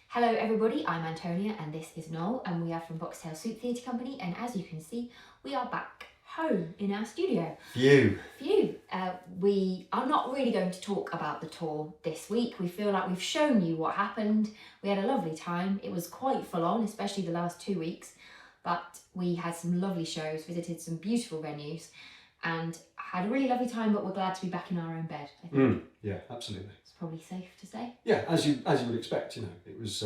Hello everybody, I'm Antonia and this is Noel and we are from Boxtail Soup Theatre Company, and as you can see we are back home in our studio. Phew. We are not really going to talk about the tour this week. We feel like we've shown you what happened. We had a lovely time. It was quite full on, especially the last 2 weeks, but we had some lovely shows, visited some beautiful venues and had a really lovely time, but we're glad to be back in our own bed, I think. Yeah, absolutely. It's probably safe to say. Yeah, as you would expect, it was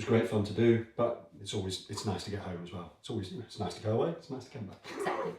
great fun to do, but it's nice to get home as well. It's nice to go away, it's nice to come back. Exactly.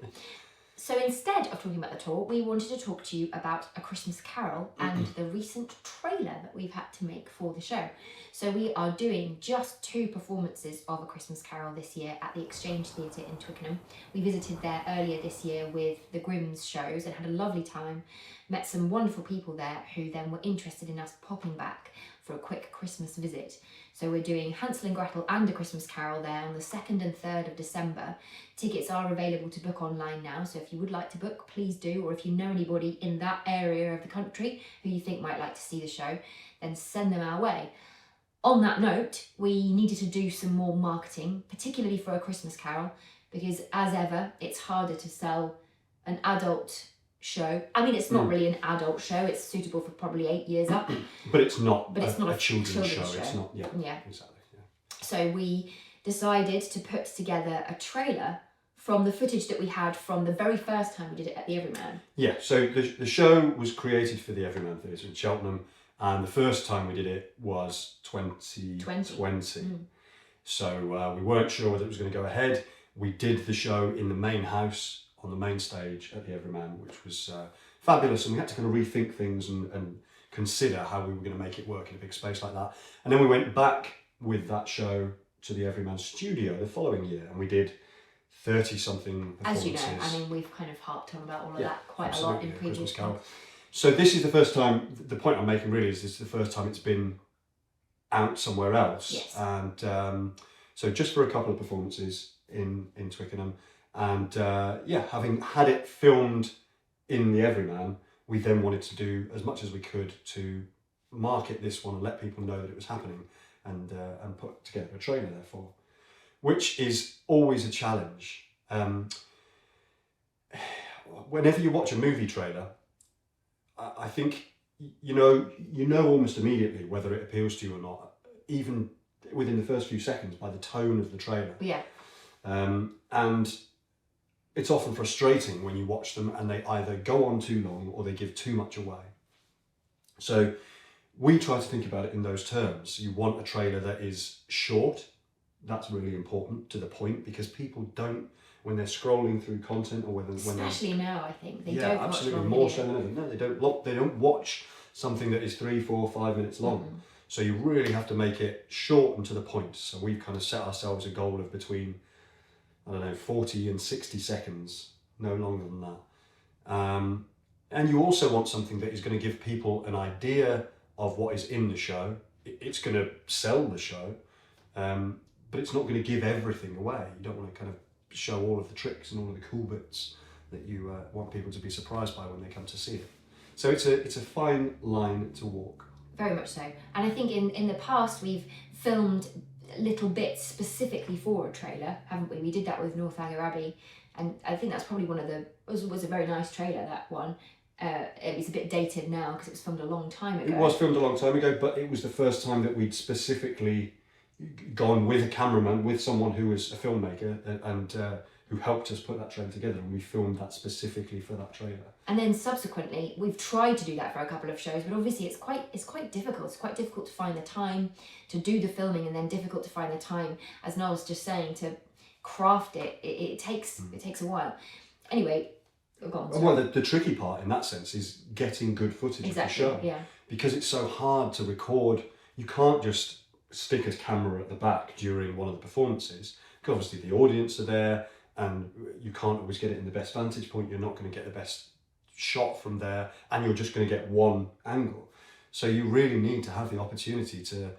So instead of talking about the tour, we wanted to talk to you about A Christmas Carol and the recent trailer that we've had to make for the show. So we are doing just 2 performances of A Christmas Carol this year at the Exchange Theatre in Twickenham. We visited there earlier this year with the Grimm's shows and had a lovely time. Met some wonderful people there who then were interested in us popping back for a quick Christmas visit. So we're doing Hansel and Gretel and A Christmas Carol there on the 2nd and 3rd of December. Tickets are available to book online now, so if you would like to book, please do, or if you know anybody in that area of the country who you think might like to see the show, then send them our way. On that note, we needed to do some more marketing, particularly for A Christmas Carol, because as ever, it's harder to sell an adult show. I mean, it's not really an adult show, it's suitable for probably 8 years up. But it's not a children's show. It's not, yeah. Exactly. Yeah. So we decided to put together a trailer from the footage that we had from the very first time we did it at the Everyman. Yeah, so the show was created for the Everyman Theatre in Cheltenham, and the first time we did it was 2020. So we weren't sure whether it was going to go ahead. We did the show in the main house, on the main stage at the Everyman, which was fabulous, and we had to kind of rethink things and consider how we were going to make it work in a big space like that. And then we went back with that show to the Everyman studio the following year, and we did 30-something performances. As you know, I mean, we've kind of harped on about all of that quite a lot in previous Carol. So this is the first time, the point I'm making really is this is the first time it's been out somewhere else. Yes. And so just for a couple of performances in Twickenham, and having had it filmed in the Everyman, we then wanted to do as much as we could to market this one and let people know that it was happening, and put together a trailer therefore, which is always a challenge. Whenever you watch a movie trailer, I think you know almost immediately whether it appeals to you or not, even within the first few seconds, by the tone of the trailer. Yeah. And it's often frustrating when you watch them and they either go on too long or they give too much away. So we try to think about it in those terms. You want a trailer that is short. That's really important, to the point, because people don't, when they're scrolling through content, or especially now, I think they don't watch absolutely, long more videos. so than ever. No, they don't watch something that is 3, 4, 5 minutes long. So you really have to make it short and to the point. So we've kind of set ourselves a goal of between 40 and 60 seconds, no longer than that. And you also want something that is going to give people an idea of what is in the show. It's going to sell the show, but it's not going to give everything away. You don't want to kind of show all of the tricks and all of the cool bits that you want people to be surprised by when they come to see it. So it's a fine line to walk. Very much so. And I think in the past we've filmed little bits specifically for a trailer, haven't we? We did that with Northanger Abbey, and I think that's probably was a very nice trailer, that one. It was a bit dated now because it was filmed a long time ago. It was filmed a long time ago, but it was the first time that we'd specifically gone with a cameraman, with someone who was a filmmaker and who helped us put that trailer together, and we filmed that specifically for that trailer. And then subsequently, we've tried to do that for a couple of shows, but obviously it's quite difficult. It's quite difficult to find the time to do the filming, and then difficult to find the time, as Noel was just saying, to craft it. It takes a while. Anyway, go on. Well, the tricky part in that sense is getting good footage of the show. Yeah. Because it's so hard to record. You can't just stick a camera at the back during one of the performances, because obviously the audience are there, and you can't always get it in the best vantage point. You're not going to get the best shot from there, and you're just going to get one angle. So you really need to have the opportunity to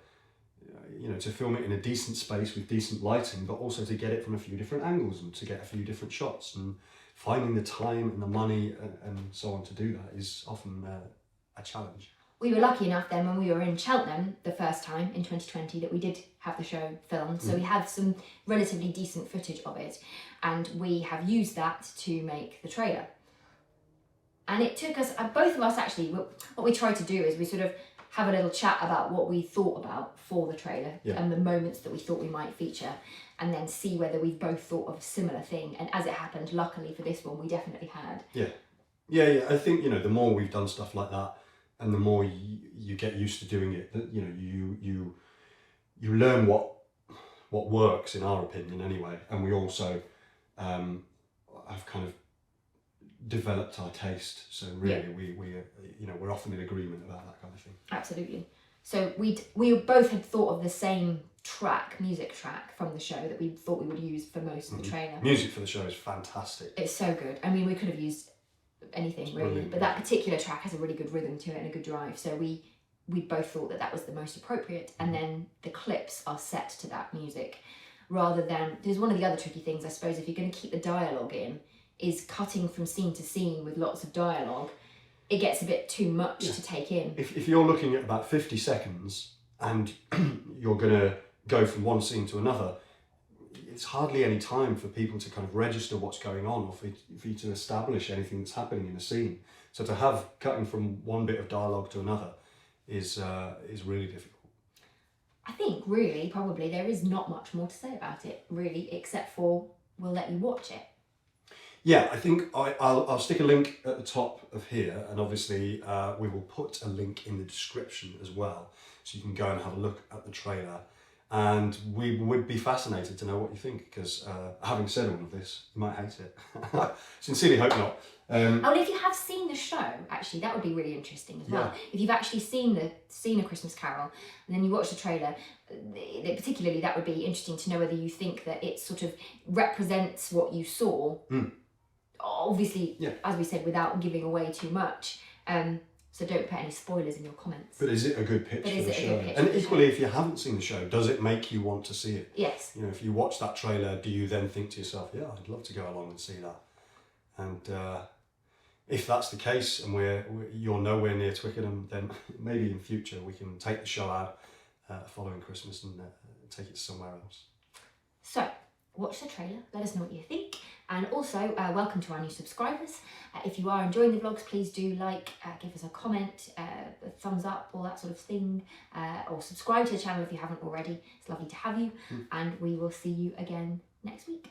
film it in a decent space with decent lighting, but also to get it from a few different angles and to get a few different shots. And finding the time and the money and so on to do that is often a challenge. we were lucky enough then when we were in Cheltenham the first time in 2020 that we did have the show filmed. So we had some relatively decent footage of it, and we have used that to make the trailer. And it took us, both of us actually, what we tried to do is we sort of have a little chat about what we thought about for the trailer and the moments that we thought we might feature, and then see whether we both thought of a similar thing. And as it happened, luckily for this one, we definitely had. Yeah. I think, you know, the more we've done stuff like that, and the more you get used to doing it, you know, you learn what works, in our opinion anyway. And we also have kind of developed our taste. So really, we you know, we're often in agreement about that kind of thing. Absolutely. So we both had thought of the same music track from the show that we thought we would use for most of the trailer. Music for the show is fantastic. It's so good. I mean, we could have used anything really, but that particular track has a really good rhythm to it and a good drive. So we both thought that was the most appropriate, and then the clips are set to that music, rather than, there's one of the other tricky things, I suppose, if you're going to keep the dialogue in, is cutting from scene to scene with lots of dialogue. It gets a bit too much to take in. If you're looking at about 50 seconds and you're going to go from one scene to another, it's hardly any time for people to kind of register what's going on, or for you to establish anything that's happening in a scene. So to have cutting from one bit of dialogue to another is really difficult. I think really probably there is not much more to say about it really, except for we'll let you watch it. Yeah, I think I'll stick a link at the top of here, and obviously we will put a link in the description as well, so you can go and have a look at the trailer. And we would be fascinated to know what you think, because having said all of this, you might hate it. Sincerely hope not. And if you have seen the show, actually, that would be really interesting as well. If you've actually seen A Christmas Carol, and then you watch the trailer, particularly that would be interesting to know whether you think that it sort of represents what you saw. Obviously, as we said, without giving away too much. So don't put any spoilers in your comments. But is it a good pitch for the show? And equally, if you haven't seen the show, does it make you want to see it? Yes. You know, if you watch that trailer, do you then think to yourself, yeah, I'd love to go along and see that? And if that's the case, and you're nowhere near Twickenham, then maybe in future we can take the show out following Christmas and take it somewhere else. So, watch the trailer, let us know what you think, and also welcome to our new subscribers. If you are enjoying the vlogs, please do give us a comment, a thumbs up, all that sort of thing, or subscribe to the channel if you haven't already. It's lovely to have you, and we will see you again next week.